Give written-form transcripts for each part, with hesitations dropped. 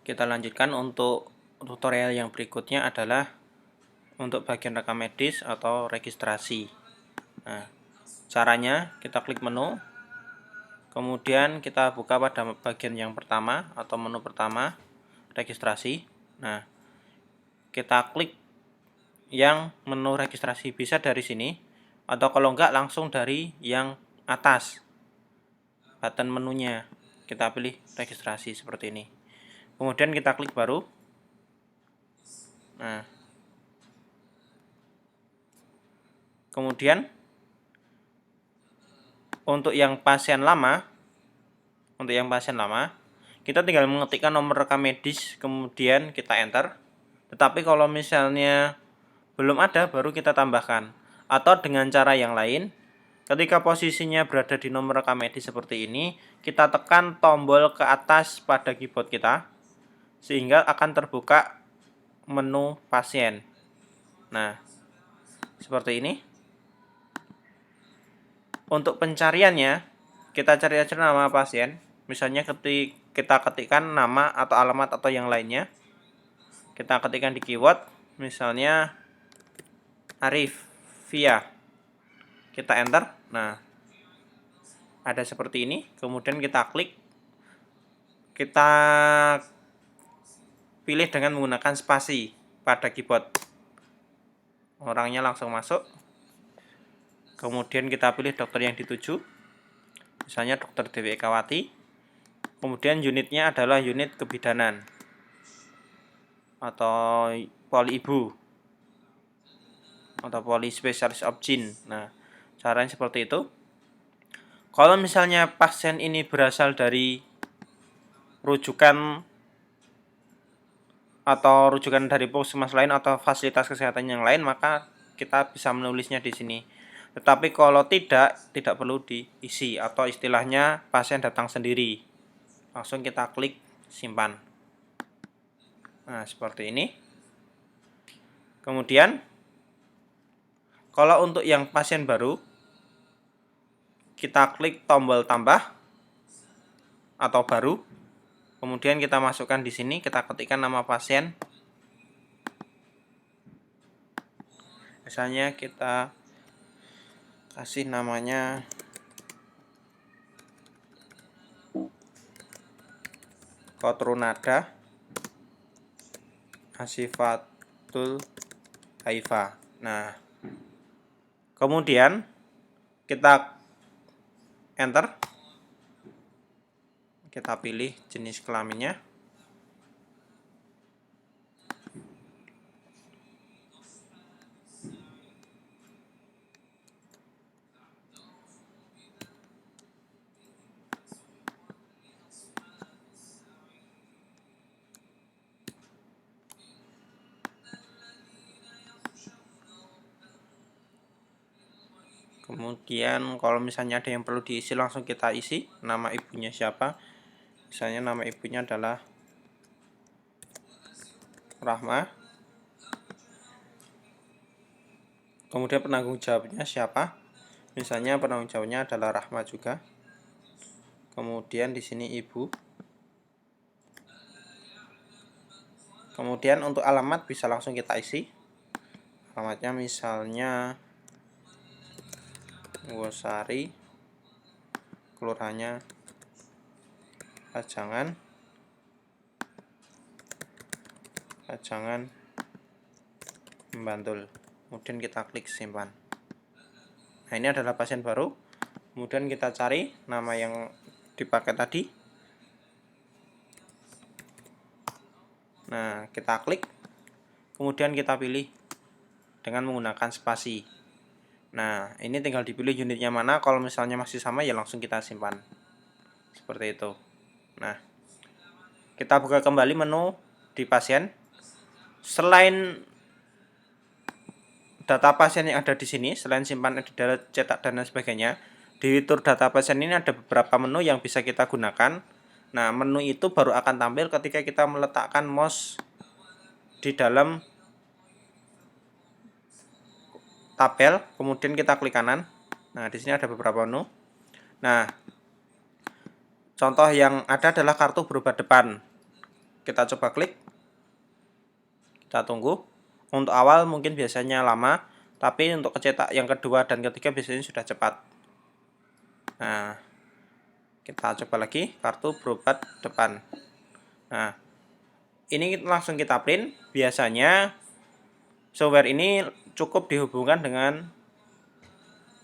kita lanjutkan untuk tutorial yang berikutnya adalah untuk bagian rekam medis atau registrasi. Nah, caranya kita klik menu, kemudian kita buka pada bagian yang pertama atau menu pertama, registrasi. Nah, kita klik yang menu registrasi, bisa dari sini atau kalau enggak langsung dari yang atas button menunya, kita pilih registrasi seperti ini. Kemudian kita klik baru. Nah, kemudian untuk yang pasien lama, kita tinggal mengetikkan nomor rekam medis, kemudian kita enter. Tetapi kalau misalnya belum ada, baru kita tambahkan. Atau dengan cara yang lain, ketika posisinya berada di nomor rekam medis seperti ini, kita tekan tombol ke atas pada keyboard kita, sehingga akan terbuka menu pasien. Nah, seperti ini. Untuk pencariannya, kita cari aja nama pasien. Misalnya kita ketikkan nama atau alamat atau yang lainnya. Kita ketikkan di keyword, misalnya Arif Via. Kita enter. Nah, ada seperti ini. Kemudian kita klik. Kita pilih dengan menggunakan spasi pada keyboard. Orangnya langsung masuk. Kemudian kita pilih dokter yang dituju, misalnya dokter Dewi Ekawati. Kemudian unitnya adalah unit kebidanan atau poli ibu atau poli spesialis obgyn. Nah, caranya seperti itu. Kalau misalnya pasien ini berasal dari rujukan dari puskesmas lain atau fasilitas kesehatan yang lain, maka kita bisa menulisnya di sini. Tetapi kalau tidak perlu diisi, atau istilahnya pasien datang sendiri. Langsung kita klik simpan. Nah, seperti ini. Kemudian kalau untuk yang pasien baru, kita klik tombol tambah atau baru. Kemudian kita masukkan di sini, kita ketikkan nama pasien. Misalnya kita kasih namanya Kotrunada Asifatul Haifa. Nah, kemudian kita enter. Kita pilih jenis kelaminnya. Kemudian kalau misalnya ada yang perlu diisi, langsung kita isi nama ibunya siapa. Misalnya nama ibunya adalah Rahma. Kemudian penanggung jawabnya siapa? Misalnya penanggung jawabnya adalah Rahma juga. Kemudian di sini ibu. Kemudian untuk alamat bisa langsung kita isi. Alamatnya misalnya Wosari, kelurahannya Pajangan, Bantul. Kemudian kita klik simpan. Nah, ini adalah pasien baru. Kemudian kita cari nama yang dipakai tadi. Nah, kita klik. Kemudian kita pilih dengan menggunakan spasi. Nah, ini tinggal dipilih unitnya mana. Kalau misalnya masih sama, ya langsung kita simpan. Seperti itu. Nah, kita buka kembali menu di pasien. Selain data pasien yang ada di sini, selain simpan, edit, cetak, dan lain sebagainya, di fitur data pasien ini ada beberapa menu yang bisa kita gunakan. Nah, menu itu baru akan tampil ketika kita meletakkan mouse di dalam tabel, kemudian kita klik kanan. Nah, di sini ada beberapa menu. Nah, contoh yang ada adalah kartu berobat depan. Kita coba klik, kita tunggu. Untuk awal mungkin biasanya lama, tapi untuk cetak yang kedua dan ketiga biasanya sudah cepat. Nah, kita coba lagi, kartu berobat depan. Nah, ini langsung kita print. Biasanya software ini cukup dihubungkan dengan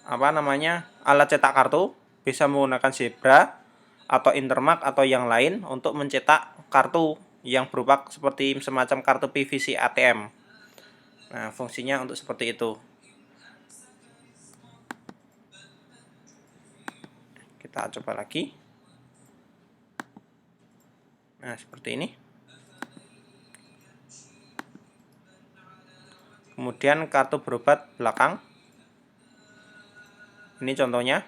alat cetak kartu, bisa menggunakan Zebra atau Intermark atau yang lain untuk mencetak kartu yang berupa seperti semacam kartu PVC ATM. Nah, fungsinya untuk seperti itu. Kita coba lagi. Nah, seperti ini. Kemudian kartu berobat belakang. Ini contohnya.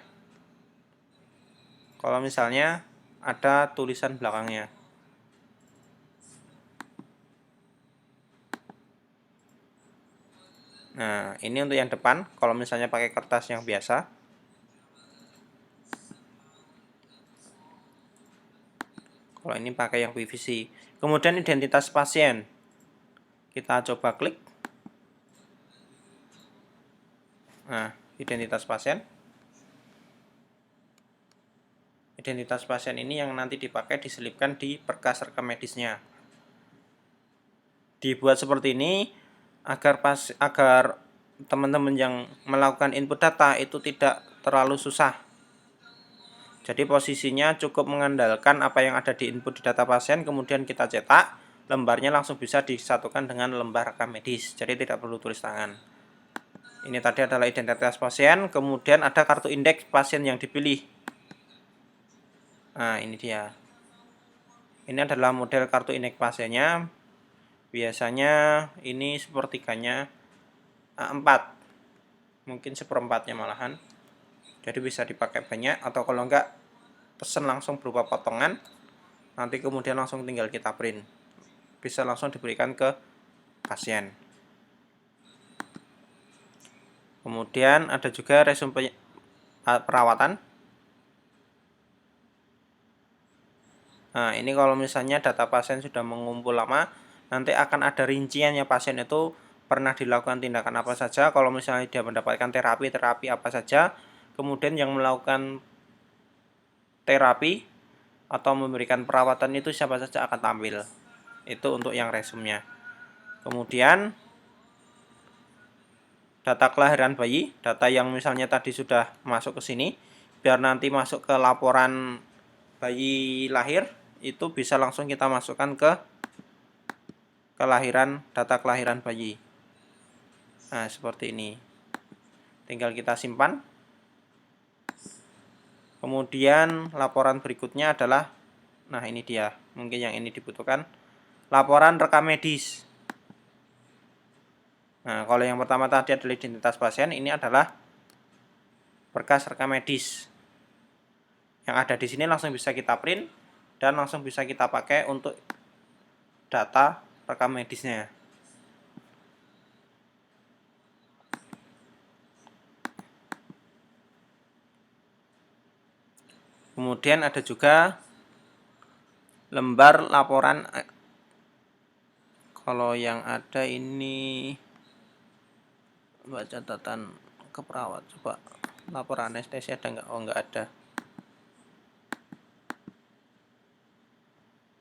Kalau misalnya ada tulisan belakangnya. Nah, ini untuk yang depan. Kalau misalnya pakai kertas yang biasa. Kalau ini pakai yang PVC. Kemudian identitas pasien. Kita coba klik. Nah, identitas pasien. Identitas pasien ini yang nanti dipakai diselipkan di berkas rekam medisnya. Dibuat seperti ini agar teman-teman yang melakukan input data itu tidak terlalu susah. Jadi posisinya cukup mengandalkan apa yang ada di input di data pasien, kemudian kita cetak, lembarnya langsung bisa disatukan dengan lembar rekam medis. Jadi tidak perlu tulis tangan. Ini tadi adalah identitas pasien, kemudian ada kartu indeks pasien yang dipilih. Nah, ini dia. Ini adalah model kartu indeks pasiennya. Biasanya ini sepertiganya A4. Mungkin seperempatnya malahan. Jadi bisa dipakai banyak, atau kalau enggak pesen langsung berupa potongan. Nanti kemudian langsung tinggal kita print. Bisa langsung diberikan ke pasien. Kemudian ada juga resume perawatan. Nah, ini kalau misalnya data pasien sudah mengumpul lama, nanti akan ada rinciannya pasien itu pernah dilakukan tindakan apa saja. Kalau misalnya dia mendapatkan terapi apa saja, kemudian yang melakukan terapi atau memberikan perawatan itu siapa saja akan tampil. Itu untuk yang resumenya. Kemudian data kelahiran bayi, data yang misalnya tadi sudah masuk ke sini, biar nanti masuk ke laporan bayi lahir, itu bisa langsung kita masukkan ke data kelahiran bayi. Nah, seperti ini. Tinggal kita simpan. Kemudian laporan berikutnya adalah, nah ini dia, mungkin yang ini dibutuhkan, laporan rekam medis. Nah, kalau yang pertama tadi adalah identitas pasien, ini adalah berkas rekam medis. Yang ada di sini langsung bisa kita print dan langsung bisa kita pakai untuk data rekam medisnya. Kemudian ada juga lembar laporan. Kalau yang ada ini baca catatan ke perawat, coba laporan anestesi ada nggak? Oh, nggak ada.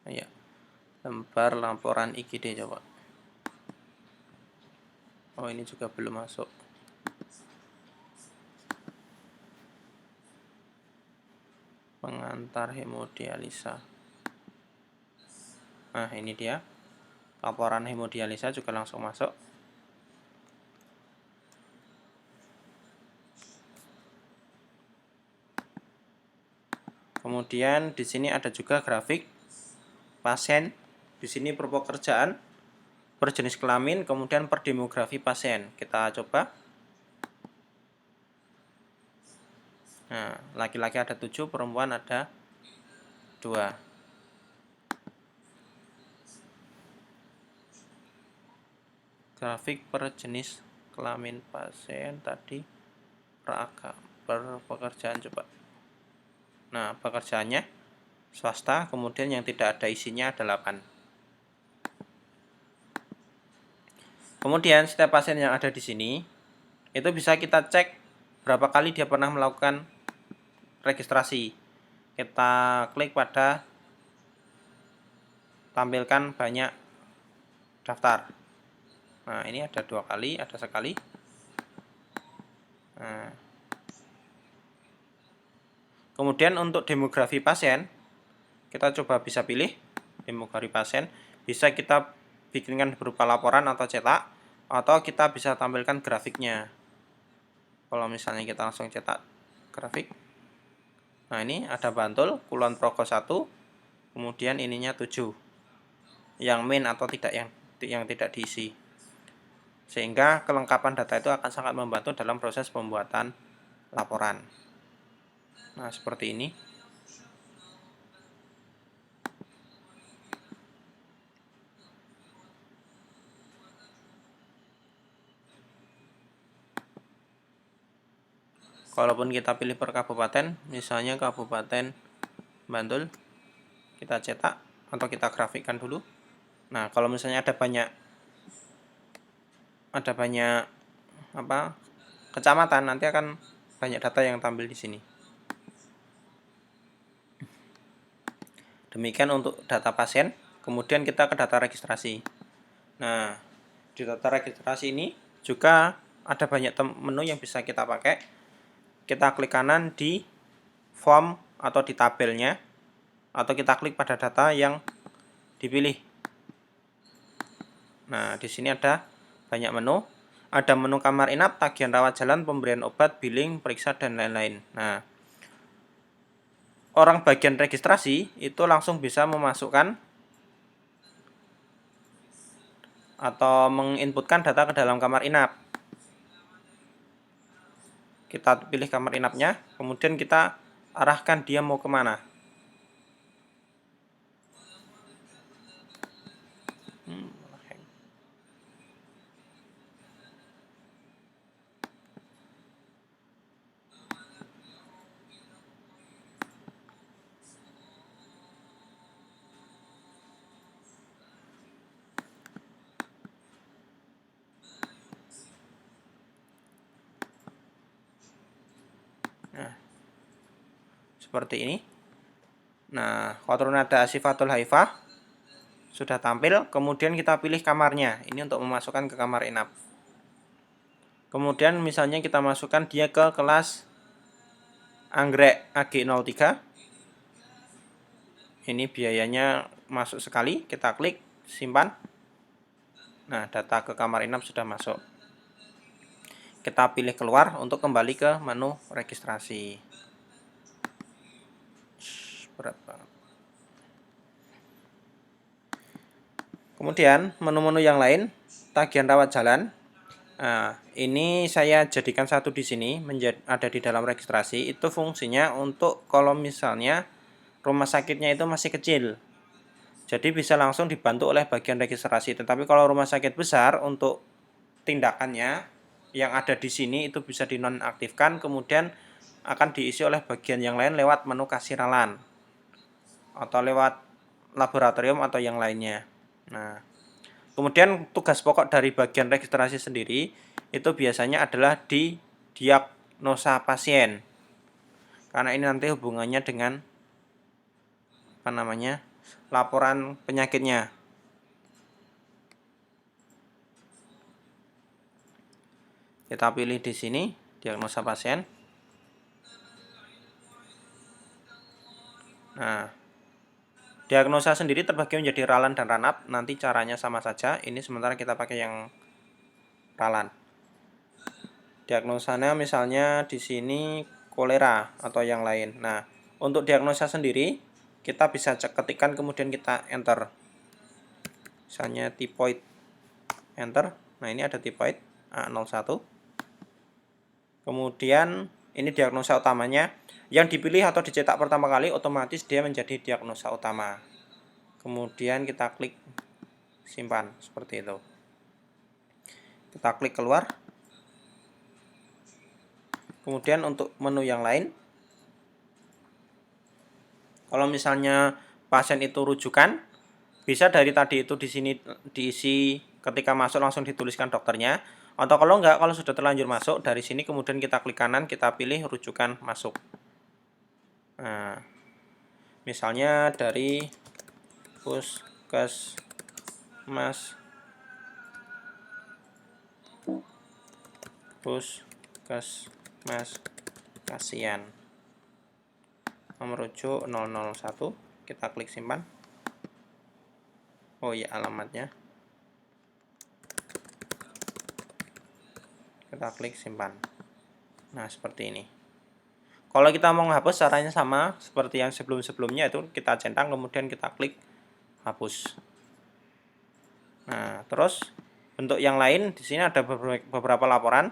Ya, lembar laporan IGD coba. Oh, ini juga belum masuk. Pengantar hemodialisa. Nah, ini dia. Laporan hemodialisa juga langsung masuk. Kemudian di sini ada juga grafik pasien. Di sini per pekerjaan, per jenis kelamin, kemudian per demografi pasien. Kita coba. Nah, laki-laki ada 7, perempuan ada 2. Grafik per jenis kelamin pasien tadi per pekerjaan coba. Nah, pekerjaannya swasta, kemudian yang tidak ada isinya ada 8. Kemudian setiap pasien yang ada di sini itu bisa kita cek berapa kali dia pernah melakukan registrasi. Kita klik pada tampilkan banyak daftar. Nah, ini ada 2 kali, ada sekali. Nah, kemudian untuk demografi pasien, kita coba bisa pilih demografi pasien. Bisa kita bikinkan berupa laporan atau cetak, atau kita bisa tampilkan grafiknya. Kalau misalnya kita langsung cetak grafik, nah ini ada Bantul, Kulon Progo 1, kemudian ininya 7, yang main atau tidak, yang tidak diisi. Sehingga kelengkapan data itu akan sangat membantu dalam proses pembuatan laporan. Nah, seperti ini. Kalaupun kita pilih per kabupaten, misalnya Kabupaten Bantul, kita cetak atau kita grafikkan dulu. Nah, kalau misalnya ada banyak kecamatan, nanti akan banyak data yang tampil di sini. Demikian untuk data pasien. Kemudian kita ke data registrasi. Nah, di data registrasi ini juga ada banyak menu yang bisa kita pakai. Kita klik kanan di form atau di tabelnya, atau kita klik pada data yang dipilih. Nah, di sini ada banyak menu. Ada menu kamar inap, tagihan rawat jalan, pemberian obat, billing, periksa, dan lain-lain. Nah, orang bagian registrasi itu langsung bisa memasukkan atau menginputkan data ke dalam kamar inap. Kita pilih kamar inapnya, kemudian kita arahkan dia mau kemana. Nah, seperti ini. Nah, Qatronada Sifatul Haifah sudah tampil. Kemudian kita pilih kamarnya. Ini untuk memasukkan ke kamar inap. Kemudian misalnya kita masukkan dia ke kelas Anggrek AG03. Ini biayanya masuk sekali. Kita klik simpan. Nah, data ke kamar inap sudah masuk. Kita pilih keluar untuk kembali ke menu registrasi. Berat banget. Kemudian menu-menu yang lain, tagihan rawat jalan. Nah, ini saya jadikan satu di sini, ada di dalam registrasi. Itu fungsinya untuk kalau misalnya rumah sakitnya itu masih kecil, jadi bisa langsung dibantu oleh bagian registrasi. Tetapi kalau rumah sakit besar, untuk tindakannya yang ada di sini itu bisa dinonaktifkan, kemudian akan diisi oleh bagian yang lain lewat menu kasiralan atau lewat laboratorium atau yang lainnya. Nah, kemudian tugas pokok dari bagian registrasi sendiri itu biasanya adalah di diagnosa pasien, karena ini nanti hubungannya dengan laporan penyakitnya. Kita pilih di sini diagnosa pasien. Nah, diagnosa sendiri terbagi menjadi ralan dan ranap. Nanti caranya sama saja. Ini sementara kita pakai yang ralan. Diagnosanya misalnya di sini kolera atau yang lain. Nah, untuk diagnosa sendiri kita bisa ketikkan kemudian kita enter. Misalnya tipoid, enter. Nah, ini ada tipoid A01. Kemudian ini diagnosa utamanya. Yang dipilih atau dicetak pertama kali otomatis dia menjadi diagnosa utama. Kemudian kita klik simpan seperti itu. Kita klik keluar. Kemudian untuk menu yang lain, kalau misalnya pasien itu rujukan, bisa dari tadi itu di sini diisi ketika masuk langsung dituliskan dokternya, atau kalau enggak, kalau sudah terlanjur masuk, dari sini kemudian kita klik kanan, kita pilih rujukan masuk. Nah, misalnya dari puskesmas Kasihan, nomor rujuk 001, kita klik simpan. Oh iya, alamatnya kita klik simpan. Nah, seperti ini. Kalau kita mau menghapus, caranya sama seperti yang sebelum-sebelumnya, itu kita centang kemudian kita klik hapus. Nah, terus untuk yang lain di sini ada beberapa laporan.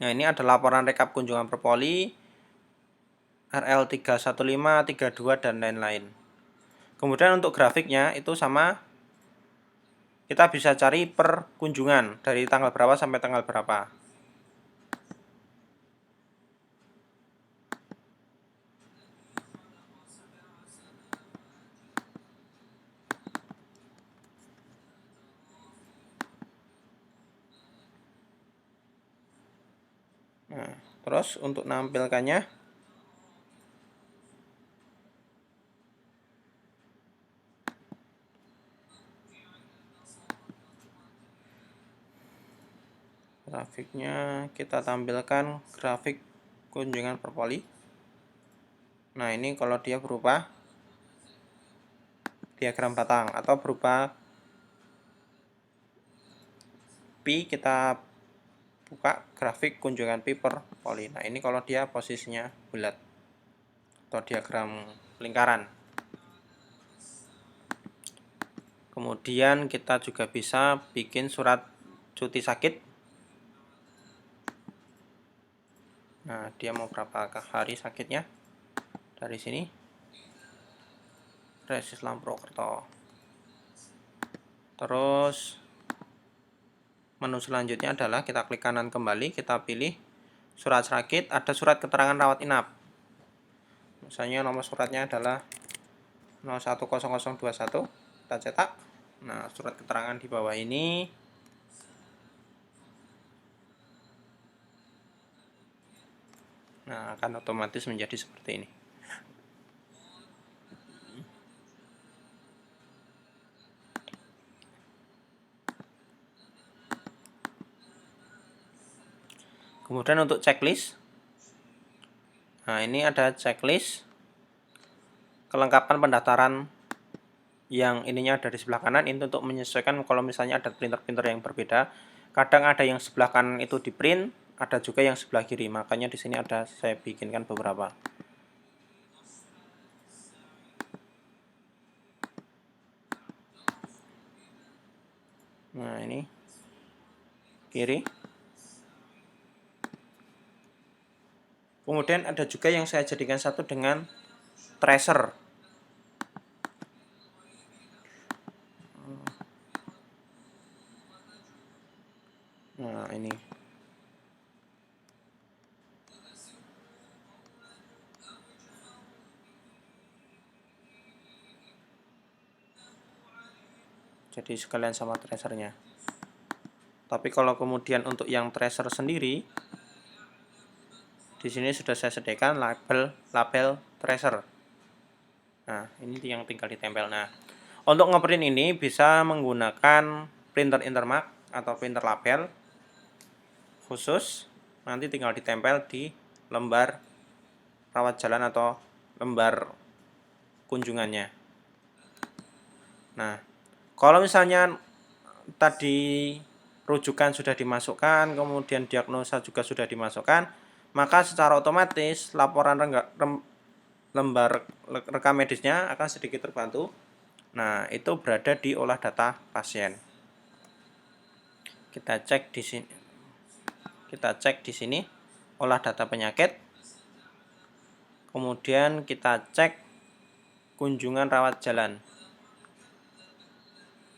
Nah, ini ada laporan rekap kunjungan perpoli, RL 315, 32 dan lain-lain. Kemudian untuk grafiknya itu sama, kita bisa cari per kunjungan dari tanggal berapa sampai tanggal berapa. Nah, terus untuk menampilkannya, grafiknya kita tampilkan grafik kunjungan perpoli. Nah, ini kalau dia berupa diagram batang atau berupa pi, kita buka grafik kunjungan pi per poli. Nah, ini kalau dia posisinya bulat atau diagram lingkaran. Kemudian kita juga bisa bikin surat cuti sakit. Nah, dia mau berapa hari sakitnya. Dari sini Resi Islam Purwokerto. Terus menu selanjutnya adalah kita klik kanan kembali, kita pilih surat sakit, ada surat keterangan rawat inap. Misalnya nomor suratnya adalah 010021, kita cetak. Nah, surat keterangan di bawah ini akan otomatis menjadi seperti ini. Kemudian untuk checklist, nah ini ada checklist kelengkapan pendaftaran yang ininya ada di sebelah kanan. Ini untuk menyesuaikan kalau misalnya ada printer-printer yang berbeda. Kadang ada yang sebelah kanan itu di print, ada juga yang sebelah kiri. Makanya di sini ada saya bikinkan beberapa. Nah, ini kiri. Kemudian ada juga yang saya jadikan satu dengan tracer. Nah, ini. Jadi sekalian sama tracernya. Tapi kalau kemudian untuk yang tracer sendiri, di sini sudah saya sediakan label tracer. Nah, ini yang tinggal ditempel. Nah, untuk ngeprint ini bisa menggunakan printer Intermark atau printer label khusus. Nanti tinggal ditempel di lembar rawat jalan atau lembar kunjungannya. Nah, kalau misalnya tadi rujukan sudah dimasukkan, kemudian diagnosa juga sudah dimasukkan, maka secara otomatis laporan lembar rekam medisnya akan sedikit terbantu. Nah, itu berada di olah data pasien. Kita cek di sini. Olah data penyakit. Kemudian kita cek kunjungan rawat jalan.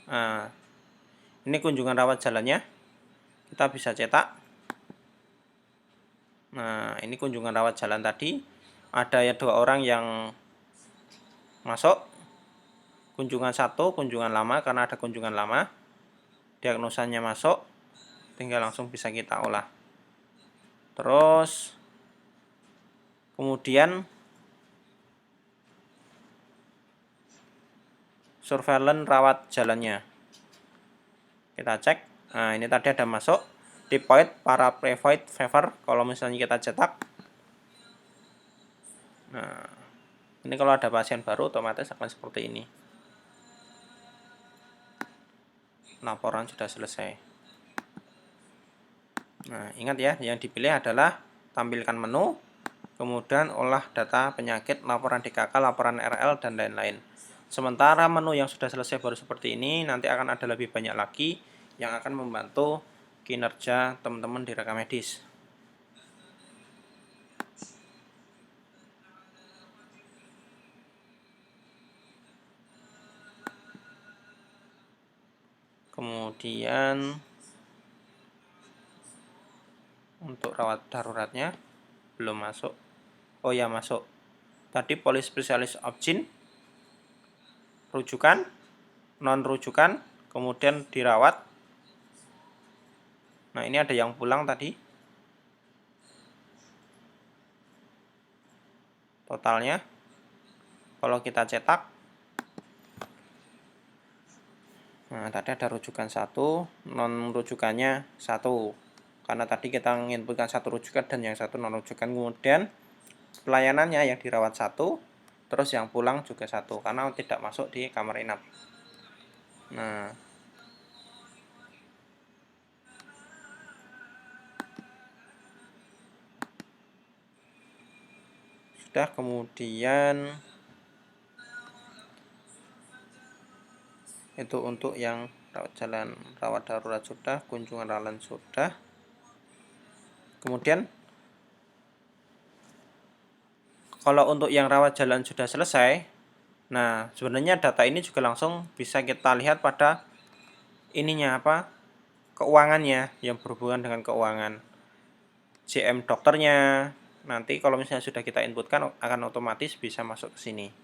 Nah, ini kunjungan rawat jalannya. Kita bisa cetak. Nah, ini kunjungan rawat jalan tadi. Ada ya 2 orang yang masuk kunjungan 1, kunjungan lama karena ada kunjungan lama. Diagnosanya masuk, tinggal langsung bisa kita olah. Terus kemudian surveillance rawat jalannya. Kita cek. Nah, ini tadi ada masuk. Deployed para private favor kalau misalnya kita cetak. Nah, ini kalau ada pasien baru otomatis akan seperti ini. Laporan sudah selesai. Nah, ingat ya, yang dipilih adalah tampilkan menu, kemudian olah data penyakit, laporan DKK, laporan RL, dan lain-lain. Sementara menu yang sudah selesai baru seperti ini, nanti akan ada lebih banyak lagi yang akan membantu kinerja teman-teman di rekam medis. Kemudian untuk rawat daruratnya belum masuk. Oh ya, masuk. Tadi polispesialis opjin, rujukan, non rujukan, kemudian dirawat. Nah, ini ada yang pulang tadi. Totalnya kalau kita cetak, nah tadi ada rujukan 1, non rujukannya 1. Karena tadi kita menginputkan 1 rujukan dan yang 1 non rujukan. Kemudian pelayanannya yang dirawat 1, terus yang pulang juga 1 karena tidak masuk di kamar inap. Nah, sudah. Kemudian itu untuk yang rawat jalan, rawat darurat sudah, kunjungan ralan sudah. Kemudian kalau untuk yang rawat jalan sudah selesai, nah sebenarnya data ini juga langsung bisa kita lihat pada ininya apa, keuangannya yang berhubungan dengan keuangan, CM dokternya. Nanti kalau misalnya sudah kita inputkan akan otomatis bisa masuk ke sini.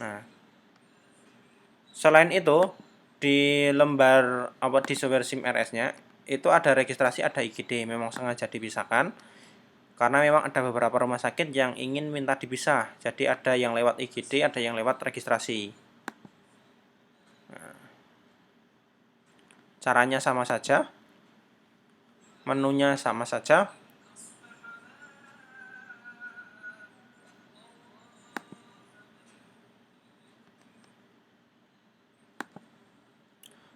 Nah, selain itu di lembar di software SIM-RS-nya itu ada registrasi, ada IGD, memang sengaja dipisahkan karena memang ada beberapa rumah sakit yang ingin minta dipisah. Jadi ada yang lewat IGD, ada yang lewat registrasi. Nah, caranya sama saja, menunya sama saja.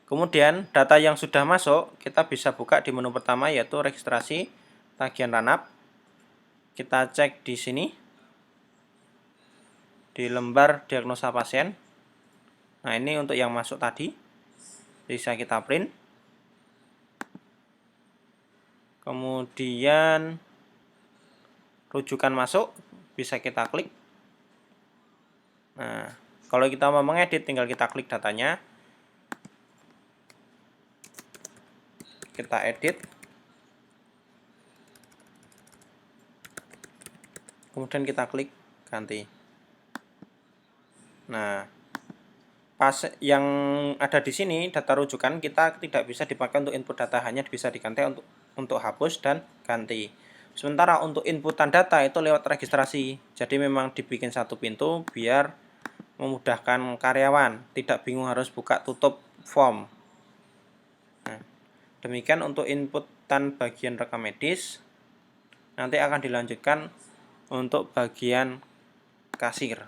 Kemudian data yang sudah masuk kita bisa buka di menu pertama, yaitu registrasi tagihan ranap. Kita cek di sini di lembar diagnosa pasien. Nah, ini untuk yang masuk tadi bisa kita print. Kemudian rujukan masuk bisa kita klik. Nah, kalau kita mau mengedit tinggal kita klik datanya, kita edit, kemudian kita klik ganti. Nah, pas yang ada di sini data rujukan kita tidak bisa dipakai untuk input data, hanya bisa diganti untuk hapus dan ganti. Sementara untuk inputan data itu lewat registrasi, jadi memang dibikin satu pintu biar memudahkan karyawan, tidak bingung harus buka tutup form. Nah, demikian untuk inputan bagian rekam medis. Nanti akan dilanjutkan untuk bagian kasir.